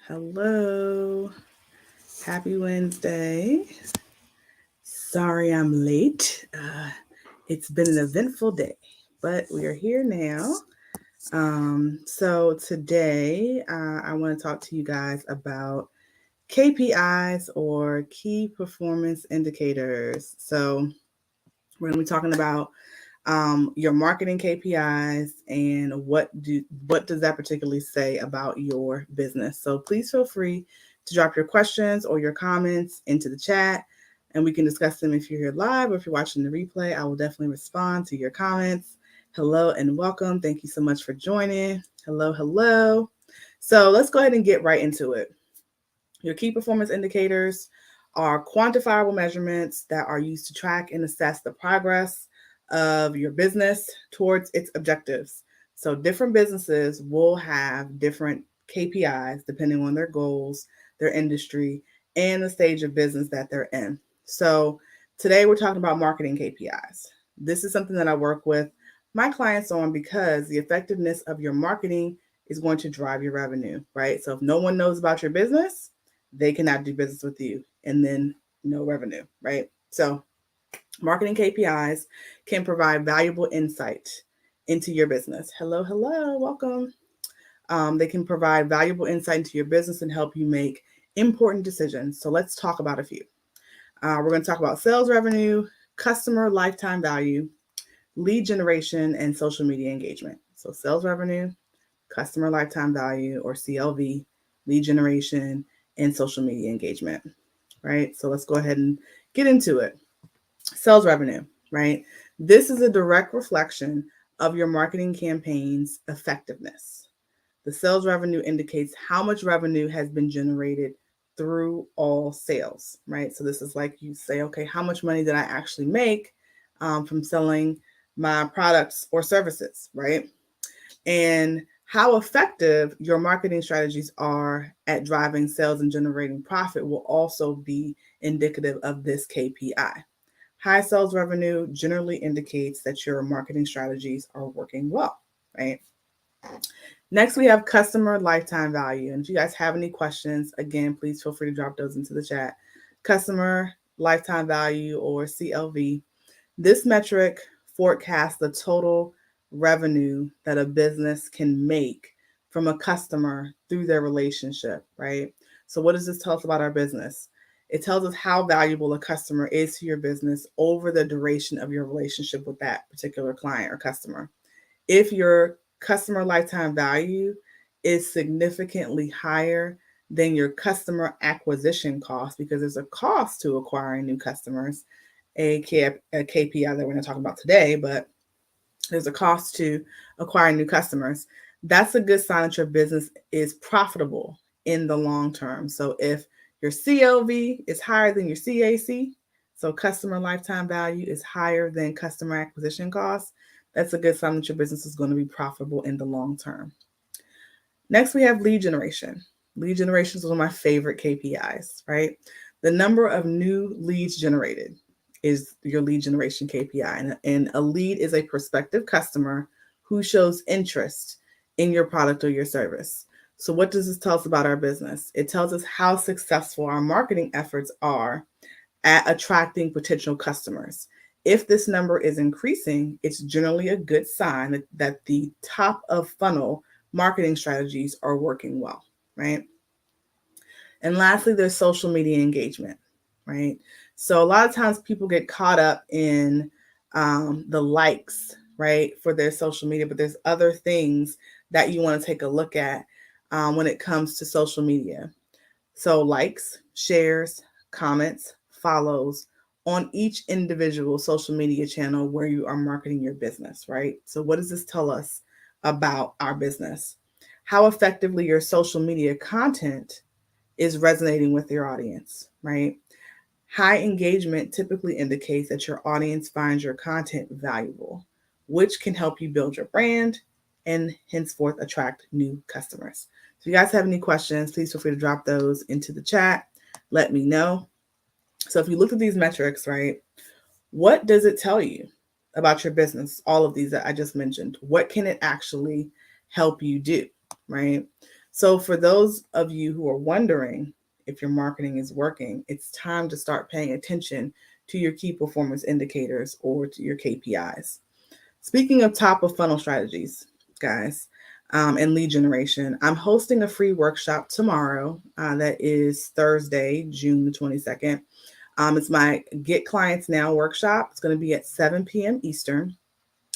Hello. Happy Wednesday. Sorry I'm late. It's been an eventful day, but we are here now. So today I want to talk to you guys about KPIs or key performance indicators. So we're going to be talking about your marketing KPIs and what does that particularly say about your business. So please feel free to drop your questions or your comments into the chat, and we can discuss them if you're here live or if you're watching the replay. I will definitely respond to your comments. Hello and welcome. Thank you so much for joining. Hello, hello. So let's go ahead and get right into it. Your key performance indicators are quantifiable measurements that are used to track and assess the progress of your business towards its objectives. So, different businesses will have different KPIs depending on their goals, their industry, and the stage of business that they're in. So, today we're talking about marketing KPIs. This is something that I work with my clients on because the effectiveness of your marketing is going to drive your revenue, right? So, if no one knows about your business, they cannot do business with you, and then no revenue, right? So, marketing KPIs can provide valuable insight into your business. Hello, hello, welcome. They can provide valuable insight into your business and help you make important decisions. So, let's talk about a few. We're going to talk about sales revenue, customer lifetime value, lead generation, and social media engagement. So, sales revenue, customer lifetime value, or CLV, lead generation, and social media engagement, right? So let's go ahead and get into it. Sales revenue, right? This is a direct reflection of your marketing campaign's effectiveness. The sales revenue indicates how much revenue has been generated through all sales, right? So this is like you say, okay, how much money did I actually make from selling my products or services, right? And how effective your marketing strategies are at driving sales and generating profit will also be indicative of this KPI. High sales revenue generally indicates that your marketing strategies are working well, right? Next, we have customer lifetime value. And if you guys have any questions, again, please feel free to drop those into the chat. Customer lifetime value, or CLV. This metric forecasts the total revenue that a business can make from a customer through their relationship, right? So, what does this tell us about our business? It tells us how valuable a customer is to your business over the duration of your relationship with that particular client or customer. If your customer lifetime value is significantly higher than your customer acquisition cost, because there's a cost to acquiring new customers, a KPI that we're going to talk about today, but there's a cost to acquiring new customers. That's a good sign that your business is profitable in the long term. So if your CLV is higher than your CAC, so customer lifetime value is higher than customer acquisition costs, that's a good sign that your business is going to be profitable in the long term. Next, we have lead generation. Lead generation is one of my favorite KPIs, right? The number of new leads generated is your lead generation KPI. And a lead is a prospective customer who shows interest in your product or your service. So, what does this tell us about our business? It tells us how successful our marketing efforts are at attracting potential customers. If this number is increasing, it's generally a good sign that the top of funnel marketing strategies are working well, right? And lastly, there's social media engagement, right? So a lot of times people get caught up in the likes, right, for their social media, but there's other things that you want to take a look at when it comes to social media. So likes, shares, comments, follows on each individual social media channel where you are marketing your business, right? So what does this tell us about our business? How effectively your social media content is resonating with your audience, right? High engagement typically indicates that your audience finds your content valuable, which can help you build your brand and henceforth attract new customers. If you guys have any questions, please feel free to drop those into the chat. Let me know. So if you look at these metrics, right, what does it tell you about your business? All of these that I just mentioned, what can it actually help you do, right? So for those of you who are wondering if your marketing is working, it's time to start paying attention to your key performance indicators or to your KPIs. Speaking of top of funnel strategies, guys, and lead generation, I'm hosting a free workshop tomorrow. That is Thursday, June the 22nd. It's my Get Clients Now workshop. It's going to be at 7 p.m. Eastern.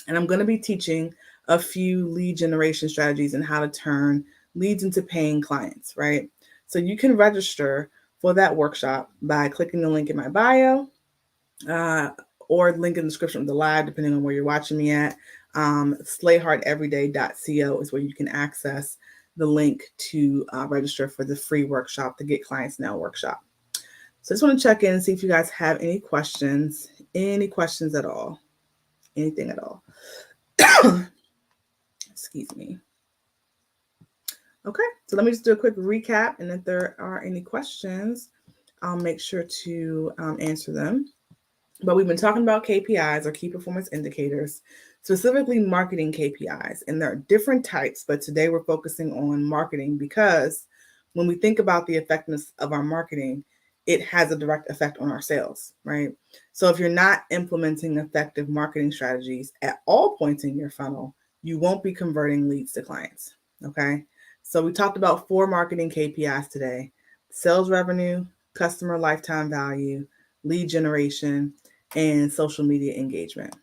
And I'm going to be teaching a few lead generation strategies and how to turn leads into paying clients, right? So you can register for that workshop by clicking the link in my bio, uh, or link in the description of the live, depending on where you're watching me at. Slayhardeveryday.co is where you can access the link to register for the free workshop, the Get Clients Now workshop. So I just want to check in and see if you guys have any questions at all, anything at all. Excuse me. Okay, so let me just do a quick recap, and if there are any questions, I'll make sure to answer them. But we've been talking about KPIs, or key performance indicators, specifically marketing KPIs, and there are different types, but today we're focusing on marketing because when we think about the effectiveness of our marketing, it has a direct effect on our sales, right? So if you're not implementing effective marketing strategies at all points in your funnel, you won't be converting leads to clients, okay? So we talked about 4 marketing KPIs today: sales revenue, customer lifetime value, lead generation, and social media engagement.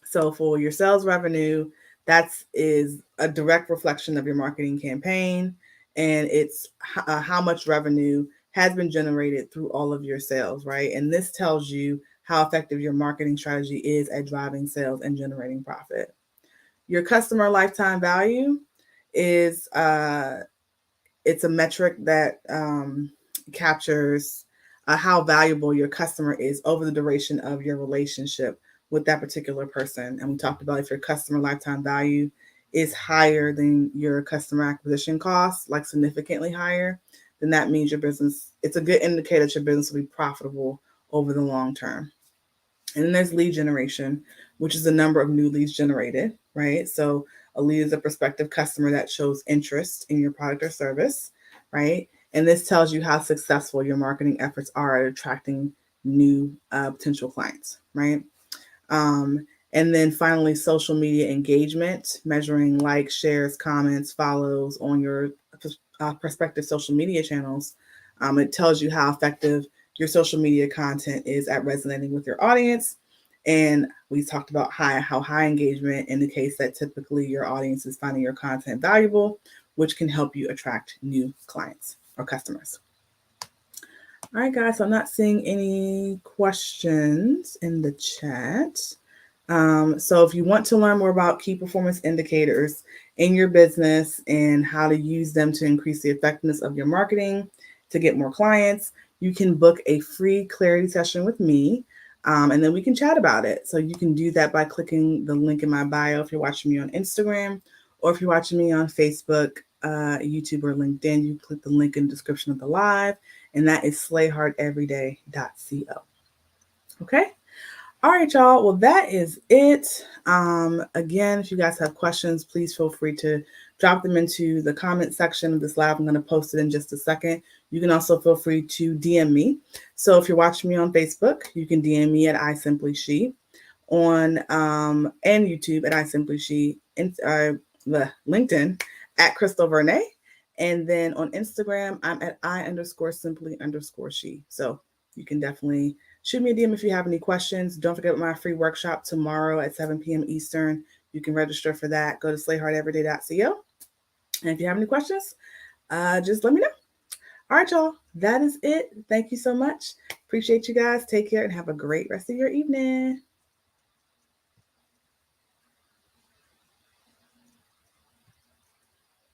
So for your sales revenue, that is a direct reflection of your marketing campaign, and it's how much revenue has been generated through all of your sales, right? And this tells you how effective your marketing strategy is at driving sales and generating profit. Your customer lifetime value is it's a metric that captures how valuable your customer is over the duration of your relationship with that particular person. And we talked about if your customer lifetime value is higher than your customer acquisition costs, like significantly higher, then that means your business, it's a good indicator that your business will be profitable over the long term. And then there's lead generation, which is the number of new leads generated, right? So a lead is a prospective customer that shows interest in your product or service, right? And this tells you how successful your marketing efforts are at attracting new potential clients, right? Um, and then finally, social media engagement, measuring likes, shares, comments, follows on your prospective social media channels. It tells you how effective your social media content is at resonating with your audience. And we talked about how high engagement indicates that typically your audience is finding your content valuable, which can help you attract new clients or customers. All right, guys, so I'm not seeing any questions in the chat. So if you want to learn more about key performance indicators in your business and how to use them to increase the effectiveness of your marketing to get more clients, you can book a free clarity session with me, and then we can chat about it. So you can do that by clicking the link in my bio if you're watching me on Instagram, or if you're watching me on Facebook, YouTube, or LinkedIn, you click the link in the description of the live, and that is slayhardeveryday.co. Okay? All right, y'all. Well, that is it. Again, if you guys have questions, please feel free to drop them into the comment section of this live. I'm going to post it in just a second. You can also feel free to DM me. So if you're watching me on Facebook, you can DM me at iSimplyShe, on and YouTube at iSimplyShe, and LinkedIn at Crystal Vernay. And then on Instagram, I'm at I_simply_she. So you can definitely shoot me a DM if you have any questions. Don't forget my free workshop tomorrow at 7 p.m. Eastern. You can register for that. Go to slayhardeveryday.co. And if you have any questions, just let me know. All right, y'all. That is it. Thank you so much. Appreciate you guys. Take care and have a great rest of your evening.